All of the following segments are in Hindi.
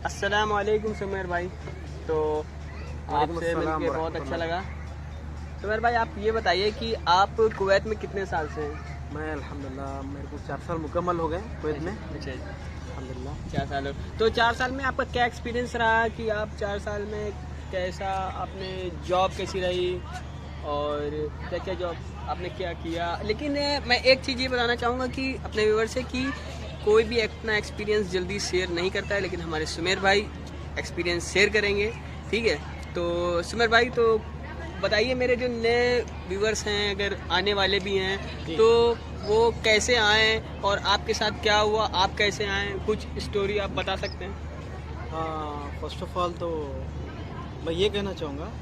अस्सलाम वालेकुम सुमेर भाई। तो आपसे मिलके बहुत अच्छा लगा। सुमेर भाई, आप ये बताइए कि आप कुवैत में कितने साल से हैं? मैं अल्हम्दुलिल्लाह मेरे को 4 साल मुकम्मल हो गए कुवैत में। अच्छा, अल्हम्दुलिल्लाह 4 साल हो। तो 4 साल में आपका क्या एक्सपीरियंस रहा कि आप 4 साल में कैसा आपने जॉब कैसी रही और क्या क्या जॉब आपने क्या किया? लेकिन मैं एक चीज़ ये बताना चाहूँगा कि अपने व्यूअर से कि कोई भी अपना एक्सपीरियंस जल्दी शेयर नहीं करता है, लेकिन हमारे सुमेर भाई एक्सपीरियंस शेयर करेंगे। ठीक है, तो सुमेर भाई तो बताइए, मेरे जो नए व्यूअर्स हैं, अगर आने वाले भी हैं, तो वो कैसे आए और आपके साथ क्या हुआ, आप कैसे आए, कुछ स्टोरी आप बता सकते हैं? हाँ, फर्स्ट ऑफ ऑल तो मैं ये कहना चाहूँगा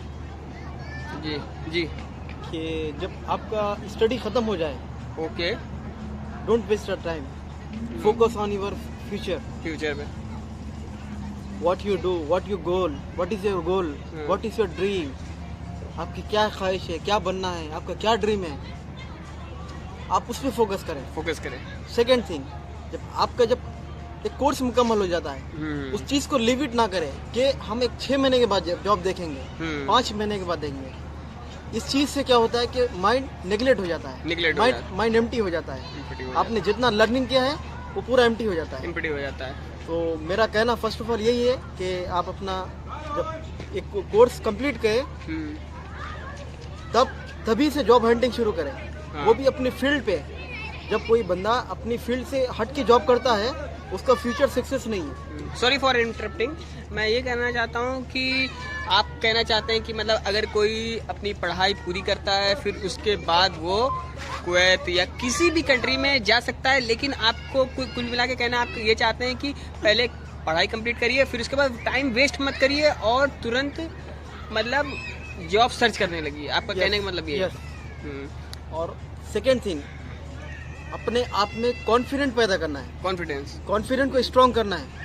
जी जी। कि जब आपका स्टडी ख़त्म हो जाए, okay. Don't waste your time, focus on your future. Future में what you do, what you goal, what is your goal, what is your dream. आपकी क्या ख्वाहिश है, क्या बनना है, आपका क्या ड्रीम है, आप उस पर फोकस करें। सेकेंड थिंग, जब एक कोर्स मुकम्मल हो जाता है, उस चीज़ को लिव इट ना करें कि हम एक 6 महीने के बाद जॉब देखेंगे, 5 महीने के बाद देखेंगे। इस चीज़ से क्या होता है कि माइंड नेगलेक्ट हो जाता है, माइंड एम्प्टी हो जाता है। आपने जितना लर्निंग किया है वो पूरा एम्प्टी हो जाता है। तो मेरा कहना फर्स्ट ऑफ ऑल यही है कि आप अपना जब एक कोर्स कंप्लीट करें तभी से जॉब हंटिंग शुरू करें। वो भी अपनी फील्ड पे। जब कोई बंदा अपनी फील्ड से हट के जॉब करता है, उसका फ्यूचर सक्सेस नहीं है। Sorry for interrupting. मैं ये कहना चाहता हूँ कि आप कहना चाहते हैं कि मतलब अगर कोई अपनी पढ़ाई पूरी करता है, फिर उसके बाद वो कुवैत या किसी भी कंट्री में जा सकता है, लेकिन आपको कुल मिला के कहना आप ये चाहते हैं कि पहले पढ़ाई कंप्लीट करिए, फिर उसके बाद टाइम वेस्ट मत करिए और तुरंत मतलब जॉब सर्च करने लगी। आपका कहने का मतलब ये है। और सेकेंड थिंग, अपने आप में कॉन्फिडेंट पैदा करना है। कॉन्फिडेंट को स्ट्रॉन्ग करना है।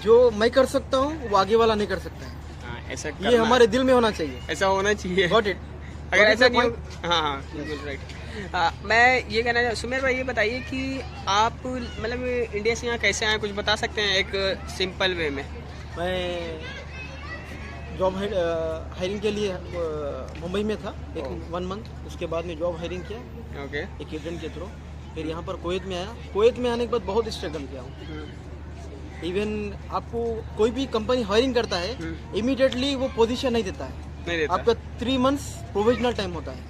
जो मैं कर सकता हूँ वो आगे वाला नहीं कर सकता है। ऐसा ये हमारे दिल में होना चाहिए। ऐसा होना चाहिए। Got it? अगर ऐसा नहीं हो, हाँ बिल्कुल राइट। मैं ये कहना सुमेर भाई, ये बताइए कि आप मतलब इंडिया से यहाँ कैसे आए, कुछ बता सकते हैं एक सिंपल वे में? मैं जॉब हायरिंग के लिए मुंबई में था 1 मंथ। उसके बाद में जॉब हायरिंग किया ओके एक एजेंट के थ्रू। फिर यहाँ पर कुवैत में आया। कुवैत में आने के बाद बहुत स्ट्रगल किया हूँ। इवन आपको कोई भी कंपनी हायरिंग करता है, इमीडिएटली वो पोजीशन नहीं देता है। आपका 3 मंथ्स प्रोविजनल टाइम होता है।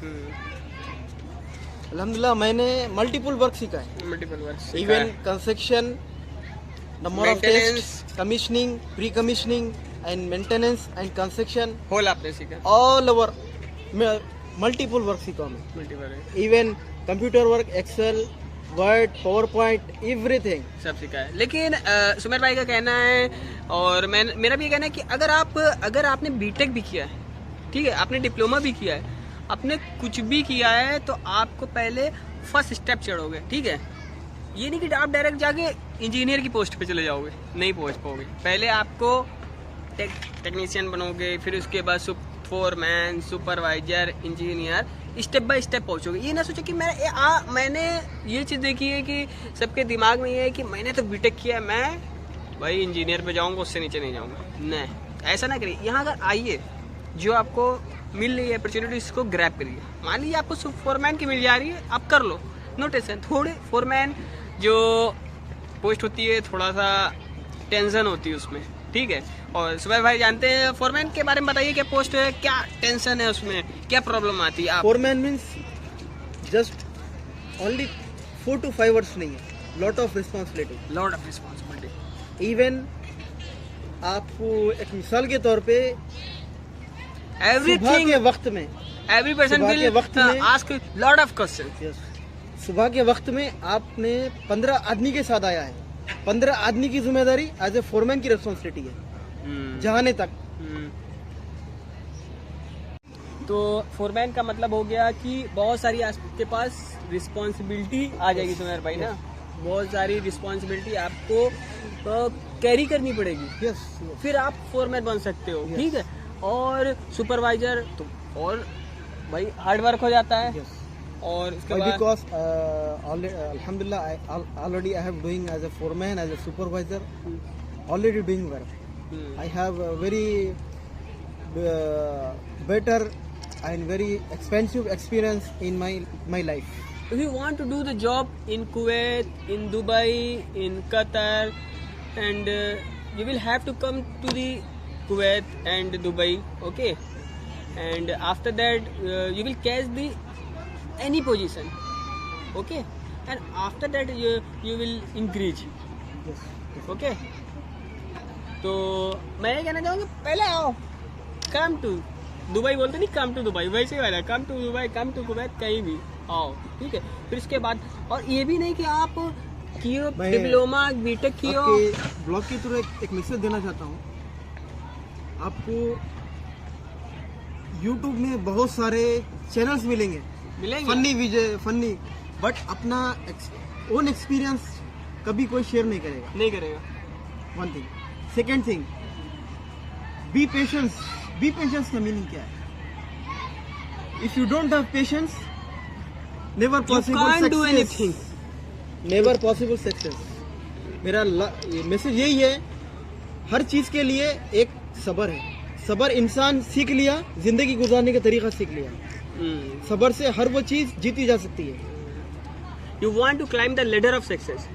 अल्हम्दुलिल्लाह मैंने मल्टीपल वर्क सीखा है। Even construction, number of test, commissioning, pre commissioning and maintenance and construction, whole आपने सीखा। ऑल ओवर मल्टीपल वर्क सीखा मैं। Even computer work, Excel, Word, PowerPoint, everything सब सीखा है। लेकिन सुमेर भाई का कहना है, और मेरा भी ये कहना है कि अगर आपने बीटेक भी किया है, ठीक है, आपने डिप्लोमा भी किया है, आपने कुछ भी किया है, तो आपको पहले फर्स्ट स्टेप चढ़ोगे। ठीक है, ये नहीं कि आप डायरेक्ट जाके इंजीनियर की पोस्ट पे चले जाओगे, नहीं पहुंच पाओगे। पहले आपको टेक्नीशियन बनोगे, फिर उसके बाद foreman, supervisor, engineer, step by step पहुंचोगे। ये ना सोचो कि मैंने ये चीज़ देखी है कि सबके दिमाग में ये है कि मैंने तो बीटेक किया है, मैं भाई इंजीनियर पे जाऊंगा, उससे नीचे नहीं जाऊंगा। नहीं, ऐसा ना करिए। यहाँ अगर आइए, जो आपको मिल रही है अपॉर्चुनिटी, इसको ग्रैब करिए। मान लीजिए आपको फोरमैन की मिल जा रही है, आप कर लो, नो टेंशन। थोड़े फोरमैन जो पोस्ट होती है, थोड़ा सा टेंशन होती है उसमें, ठीक है। और सुमेर भाई जानते हैं फोरमैन के बारे में, बताइए क्या पोस्ट है, क्या टेंशन है उसमें, क्या प्रॉब्लम आती है? Foreman means just only 4 to 5 words नहीं है, लॉट ऑफ रिस्पॉन्सिबिलिटी। इवन आपको एक मिसाल के तौर पे एवरीथिंग के वक्त में every person will ask lot of question. सुबह के वक्त में आपने 15 आदमी के साथ आया है, 15 आदमी की जिम्मेदारी एज ए फोरमैन की रिस्पॉन्सिबिलिटी है जहाने तक। तो फोरमैन का मतलब हो गया कि बहुत सारी आपके पास रिस्पॉन्सिबिलिटी आ जाएगी सुमेर भाई ना, बहुत सारी रिस्पॉन्सिबिलिटी आपको कैरी करनी पड़ेगी। फिर आप फोरमैन बन सकते हो। ठीक है, और सुपरवाइजर तो और भाई हार्ड वर्क हो जाता है। और उसके बाद बिकॉज अल्हम्दुलिल्लाह already I have doing as a foreman, as a supervisor, already doing work. I have a very better and very expensive experience in my life. If you want to do the job in Kuwait, in Dubai, in Qatar, and you will have to come to the Kuwait and Dubai, okay? And after that, you will catch the any position, okay? And after that, you will increase, Yes. okay? तो मैं ये कहना चाहूँगा पहले आओ, कम टू दुबई बोलते नहीं, कम टू दुबई, वैसे वाला come to Dubai, come to Kuwait, कहीं भी आओ, ठीक है। फिर इसके बाद और ये भी नहीं कि आप कियो डिप्लोमा बीटेक कियो। आपके ब्लॉग के थ्रू एक मैसेज देना चाहता हूँ। आपको YouTube में बहुत सारे चैनल्स मिलेंगे फनी विजय फनी, बट अपना ओन एक्सपीरियंस कभी कोई शेयर नहीं करेगा। One thing. Second thing, B patience का मीनिंग क्या है? If you don't have patience, never possible success. मेरा मैसेज यही है, हर चीज के लिए एक सब्र है। सब्र इंसान सीख लिया, जिंदगी गुजारने का तरीका सीख लिया। सब्र से हर वो चीज जीती जा सकती है। You want to climb the ladder of success.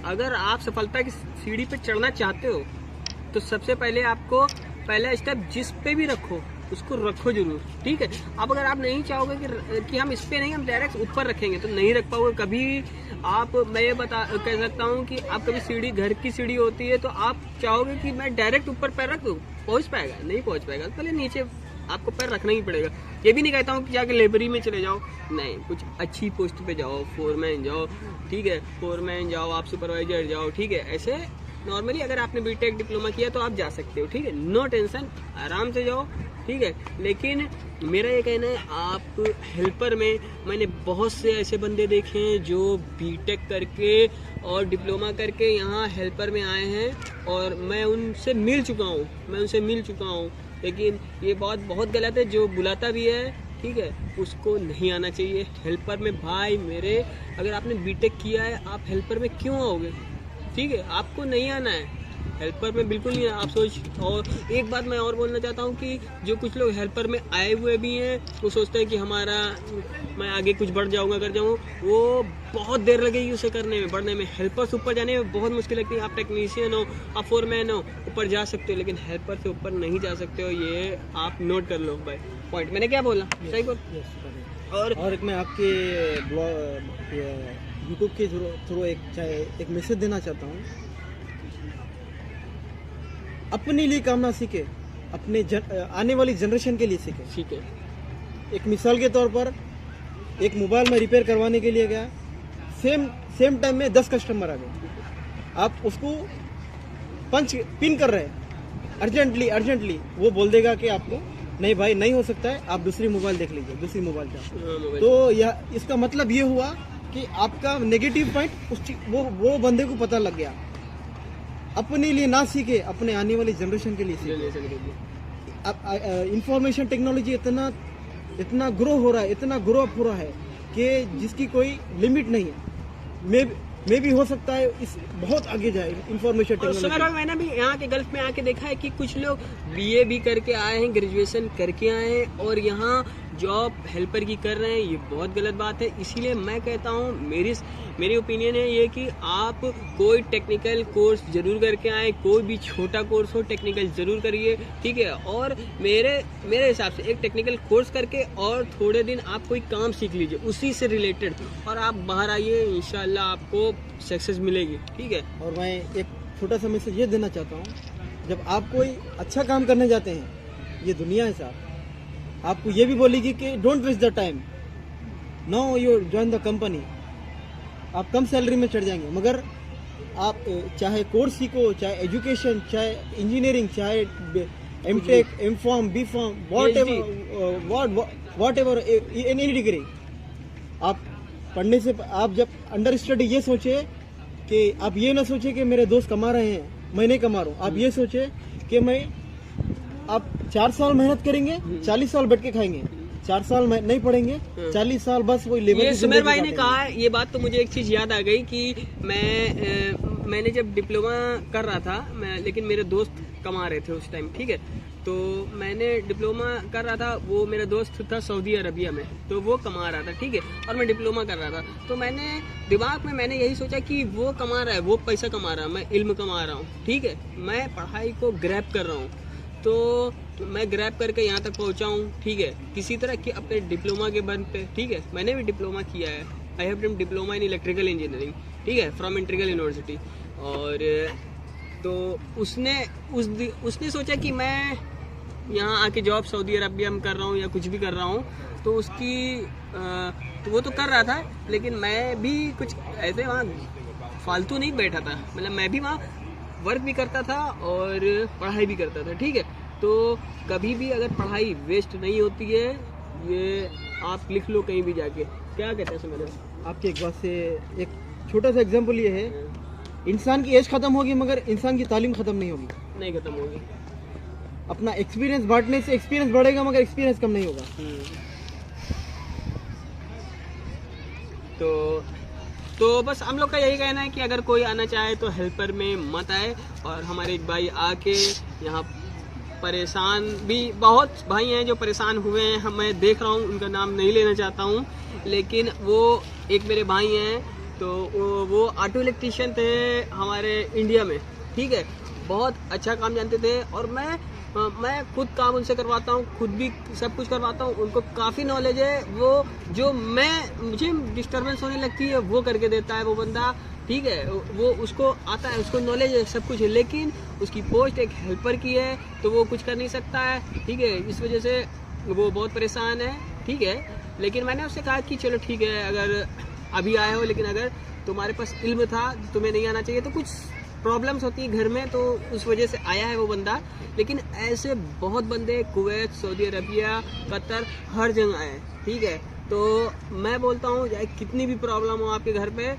अगर आप सफलता की सीढ़ी पे चढ़ना चाहते हो तो सबसे पहले आपको पहला स्टेप जिस पे भी रखो उसको रखो जरूर, ठीक है। अब अगर आप नहीं चाहोगे कि हम इस पे नहीं, हम डायरेक्ट ऊपर रखेंगे तो नहीं रख पाओगे कभी। आप मैं ये कह सकता हूँ कि आप कभी सीढ़ी, घर की सीढ़ी होती है तो आप चाहोगे कि मैं डायरेक्ट ऊपर पैर रख दूँ, पहुँच पाएगा? नहीं पहुँच पाएगा, पहले नीचे आपको पैर रखना ही पड़ेगा। ये भी नहीं कहता हूँ कि जाके लेबरी में चले जाओ, नहीं, कुछ अच्छी पोस्ट पे जाओ, फोरमैन जाओ, ठीक है, फोरमैन जाओ, आप सुपरवाइजर जाओ, ठीक है। ऐसे नॉर्मली अगर आपने बीटेक डिप्लोमा किया तो आप जा सकते हो, ठीक है, नो टेंशन, आराम से जाओ, ठीक है। लेकिन मेरा ये कहना है, आप हेल्पर में मैंने बहुत से ऐसे बंदे देखे हैं जो बीटेक करके और डिप्लोमा करके यहाँ हेल्पर में आए हैं और मैं उनसे मिल चुका हूँ, लेकिन ये बात बहुत गलत है। जो बुलाता भी है, ठीक है, उसको नहीं आना चाहिए हेल्पर में। भाई मेरे, अगर आपने बीटेक किया है, आप हेल्पर में क्यों आओगे? ठीक है, आपको नहीं आना है हेल्पर में, बिल्कुल नहीं आप सोच। और एक बात मैं और बोलना चाहता हूँ कि जो कुछ लोग हेल्पर में आए हुए भी हैं, वो सोचते हैं कि मैं आगे कुछ बढ़ जाऊँगा, कर जाऊँ, वो बहुत देर लगेगी उसे करने में, बढ़ने में। हेल्पर से ऊपर जाने में बहुत मुश्किल लगती है। आप टेक्नीशियन हो, आप फोरमैन हो, ऊपर जा सकते हो, लेकिन हेल्पर से ऊपर नहीं जा सकते हो। ये आप नोट कर लो भाई पॉइंट। मैंने क्या बोला? सही बोल। और एक मैं आपके यूट्यूब के थ्रू एक मैसेज देना चाहता हूँ। अपने लिए काम ना सीखे, अपने आने वाली जनरेशन के लिए सीखे। ठीक है। एक मिसाल के तौर पर, एक मोबाइल में रिपेयर करवाने के लिए गया, सेम टाइम में 10 कस्टमर आ गए, आप उसको पिन कर रहे हैं अर्जेंटली, वो बोल देगा कि आपको नहीं भाई नहीं हो सकता है, आप दूसरी मोबाइल देख लीजिए, दूसरी मोबाइल का। तो इसका मतलब ये हुआ कि आपका नेगेटिव पॉइंट वो बंदे को पता लग गया। अपने लिए ना सीखे, अपने आने वाली जनरेशन के लिए सीखे। अब इंफॉर्मेशन टेक्नोलॉजी इतना ग्रो हो रहा है, इतना ग्रो अप हो रहा है कि जिसकी कोई लिमिट नहीं है। मे भी हो सकता है इस बहुत आगे जाए इंफॉर्मेशन टेक्नोलॉजी। मैंने भी यहाँ के गल्फ में आके देखा है कि कुछ लोग बीए भी करके आए हैं, ग्रेजुएशन करके आए हैं और यहाँ जॉब हेल्पर की कर रहे हैं। ये बहुत गलत बात है। इसीलिए मैं कहता हूँ, मेरी ओपिनियन है ये कि आप कोई टेक्निकल कोर्स जरूर करके आए, कोई भी छोटा कोर्स हो टेक्निकल जरूर करिए, ठीक है। और मेरे हिसाब से एक टेक्निकल कोर्स करके और थोड़े दिन आप कोई काम सीख लीजिए उसी से रिलेटेड, और आप बाहर आइए, इंशाल्लाह आपको सक्सेस मिलेगी, ठीक है। और मैं एक छोटा सा मैसेज ये देना चाहता हूँ, जब आप कोई अच्छा काम करने जाते हैं, ये दुनिया है साहब, आपको ये भी बोलेगी कि don't waste the time, now you join the company. आप कम सैलरी में चढ़ जाएंगे, मगर आप चाहे कोर्स सीखो, चाहे एजुकेशन, चाहे इंजीनियरिंग, चाहे MTech, एमफॉर्म, B Pharm, whatever any degree, आप पढ़ने से आप जब अंडर स्टडी ये सोचे कि आप ये ना सोचे कि मेरे दोस्त कमा रहे हैं मैं नहीं कमा रहा हूँ। आप ये सोचे कि आप 4 साल मेहनत करेंगे, 40 साल बैठ के खाएंगे। 4 साल नहीं पढ़ेंगे, 40 साल बस वही लेबर। ये सुमेर भाई ने कहा है, ये बात तो मुझे एक चीज याद आ गई कि मैंने जब डिप्लोमा कर रहा था लेकिन मेरे दोस्त कमा रहे थे उस टाइम, ठीक है। तो मैंने डिप्लोमा कर रहा था, वो मेरा दोस्त था सऊदी अरबिया में, तो वो कमा रहा था, ठीक है, और मैं डिप्लोमा कर रहा था। तो मैंने दिमाग में मैंने यही सोचा कि वो कमा रहा है, वो पैसा कमा रहा है, मैं इल्म कमा रहा हूँ, ठीक है, मैं पढ़ाई को ग्रैब कर रहा हूँ। तो मैं ग्रैब करके यहाँ तक पहुँचा हूँ, ठीक है, किसी तरह के अपने डिप्लोमा के बल पे, ठीक है। मैंने भी डिप्लोमा किया है, I have done diploma in electrical engineering, ठीक है, फ्रॉम इंटीग्रल यूनिवर्सिटी। और तो उसने सोचा कि मैं यहाँ आके जॉब सऊदी अरबिया में कर रहा हूँ या कुछ भी कर रहा हूँ, तो उसकी तो वो तो कर रहा था, लेकिन मैं भी कुछ ऐसे वहाँ फालतू नहीं बैठा था, मतलब मैं भी वहाँ वर्क भी करता था और पढ़ाई भी करता था, ठीक है। तो कभी भी अगर पढ़ाई वेस्ट नहीं होती है, ये आप लिख लो कहीं भी जाके। क्या कहते हैं सुमेर? आपकी एक बात से एक छोटा सा एग्जांपल ये है, इंसान की एज खत्म होगी मगर इंसान की तालीम खत्म नहीं होगी, नहीं खत्म होगी। अपना एक्सपीरियंस बांटने से एक्सपीरियंस बढ़ेगा मगर एक्सपीरियंस कम नहीं होगा। तो बस हम लोग का यही कहना है कि अगर कोई आना चाहे तो हेल्पर में मत आए। और हमारे एक भाई आके यहाँ परेशान भी, बहुत भाई हैं जो परेशान हुए हैं, मैं देख रहा हूँ, उनका नाम नहीं लेना चाहता हूँ, लेकिन वो एक मेरे भाई हैं, तो वो ऑटो इलेक्ट्रीशियन थे हमारे इंडिया में, ठीक है, बहुत अच्छा काम जानते थे। और मैं खुद काम उनसे करवाता हूँ, खुद भी सब कुछ करवाता हूँ, उनको काफ़ी नॉलेज है। वो जो मुझे डिस्टर्बेंस होने लगती है वो करके देता है वो बंदा, ठीक है, वो उसको आता है, उसको नॉलेज है, सब कुछ है, लेकिन उसकी पोस्ट एक हेल्पर की है तो वो कुछ कर नहीं सकता है, ठीक है। इस वजह से वो बहुत परेशान है, ठीक है। लेकिन मैंने उससे कहा कि चलो ठीक है, अगर अभी आए हो, लेकिन अगर तुम्हारे पास इल्म था, तुम्हें नहीं आना चाहिए, तो कुछ प्रॉब्लम्स होती है घर में, तो उस वजह से आया है वो बंदा। लेकिन ऐसे बहुत बंदे कुवैत, सऊदी अरबिया, कतर, हर जगह आए, ठीक है। तो मैं बोलता हूँ चाहे कितनी भी प्रॉब्लम हो आपके घर पे,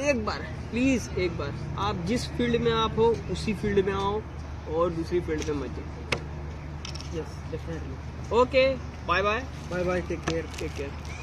एक बार प्लीज़, एक बार आप जिस फील्ड में आप हो उसी फील्ड में आओ और दूसरी फील्ड में मत जाओ। Yes definitely. Okay, bye bye, bye bye, take care. Take care.